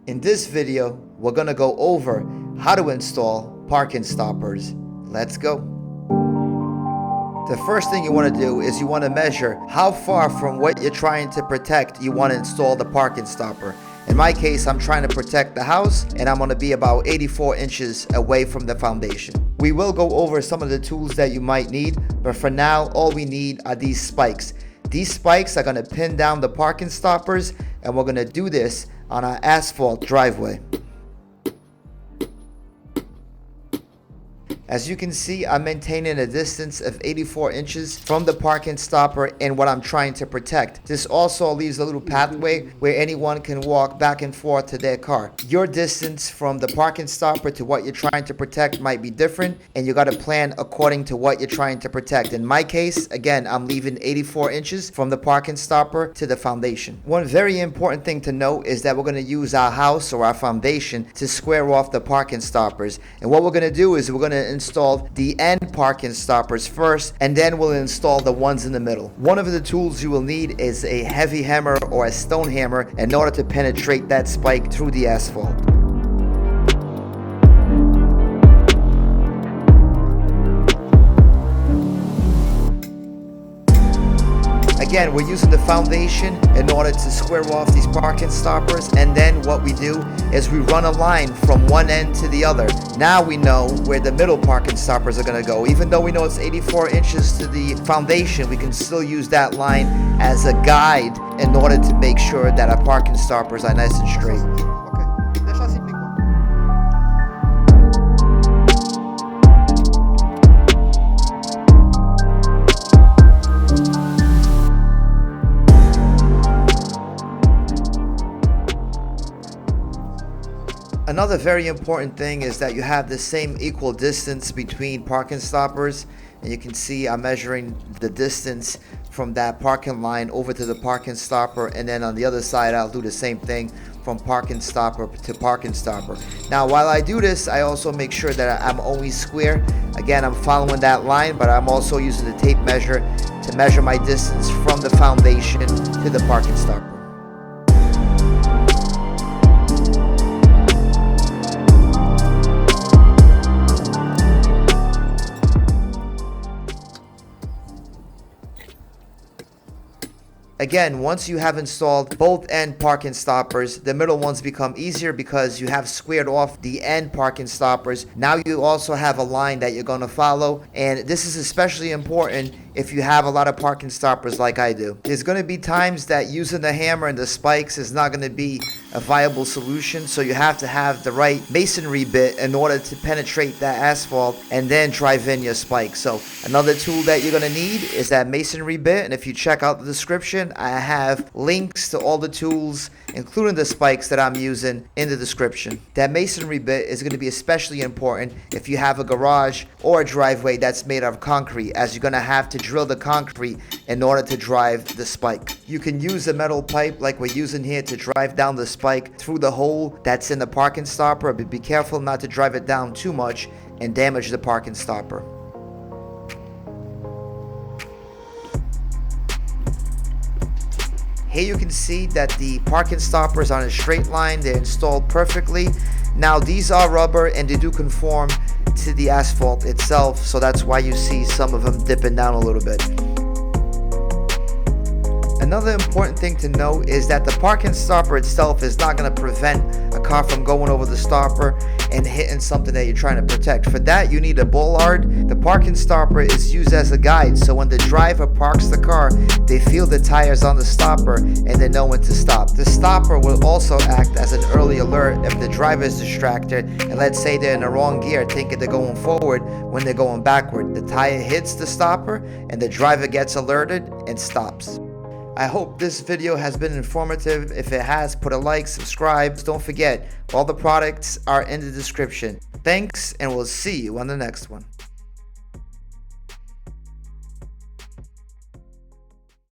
In this video, we're gonna go over how to install parking stoppers. Let's go. The first thing you want to do is you want to measure how far from what you're trying to protect you want to install the parking stopper. In my case, I'm trying to protect the house and I'm going to be about 84 inches away from the foundation. We will go over some of the tools that you might need, but for now, all we need are these spikes. These spikes are going to pin down the parking stoppers, and we're going to do this on our asphalt driveway. As you can see, I'm maintaining a distance of 84 inches from the parking stopper and what I'm trying to protect. This also leaves a little pathway where anyone can walk back and forth to their car. Your distance from the parking stopper to what you're trying to protect might be different, and you got to plan according to what you're trying to protect. In my case, again, I'm leaving 84 inches from the parking stopper to the foundation. One very important thing to note is that we're going to use our house or our foundation to square off the parking stoppers. And what we're going to do is we're going to install the end parking stoppers first, and then we'll install the ones in the middle. One of the tools you will need is a heavy hammer or a stone hammer in order to penetrate that spike through the asphalt. Again, we're using the foundation in order to square off these parking stoppers, and then what we do is we run a line from one end to the other. Now we know where the middle parking stoppers are going to go. Even though we know it's 84 inches to the foundation, we can still use that line as a guide in order to make sure that our parking stoppers are nice and straight. Another very important thing is that you have the same equal distance between parking stoppers, and you can see I'm measuring the distance from that parking line over to the parking stopper, and then on the other side I'll do the same thing from parking stopper to parking stopper. Now while I do this, I also make sure that I'm always square. Again, I'm following that line, but I'm also using the tape measure to measure my distance from the foundation to the parking stopper. Again, once you have installed both end parking stoppers, the middle ones become easier because you have squared off the end parking stoppers. Now you also have a line that you're going to follow, and this is especially important if you have a lot of parking stoppers like I do. There's going to be times that using the hammer and the spikes is not going to be a viable solution, so you have to have the right masonry bit in order to penetrate that asphalt and then drive in your spikes. So another tool that you're going to need is that masonry bit, and if you check out the description, I have links to all the tools, including the spikes that I'm using, in the description. That masonry bit is going to be especially important if you have a garage or a driveway that's made out of concrete, as you're going to have to drill the concrete in order to drive the spike. You can use a metal pipe like we're using here to drive down the spike through the hole that's in the parking stopper, but be careful not to drive it down too much and damage the parking stopper. Here you can see that the parking stoppers are on a straight line. They're installed perfectly. Now these are rubber and they do conform to the asphalt itself, so that's why you see some of them dipping down a little bit. Another important thing to note is that the parking stopper itself is not going to prevent a car from going over the stopper and hitting something that you're trying to protect. For that, you need a bollard. The parking stopper is used as a guide, so when the driver parks the car, they feel the tires on the stopper and they know when to stop. The stopper will also act as an early alert if the driver is distracted, and let's say they're in the wrong gear thinking they're going forward when they're going backward. The tire hits the stopper and the driver gets alerted and stops. I hope this video has been informative. If it has, put a like, subscribe. Don't forget, all the products are in the description. Thanks, and we'll see you on the next one.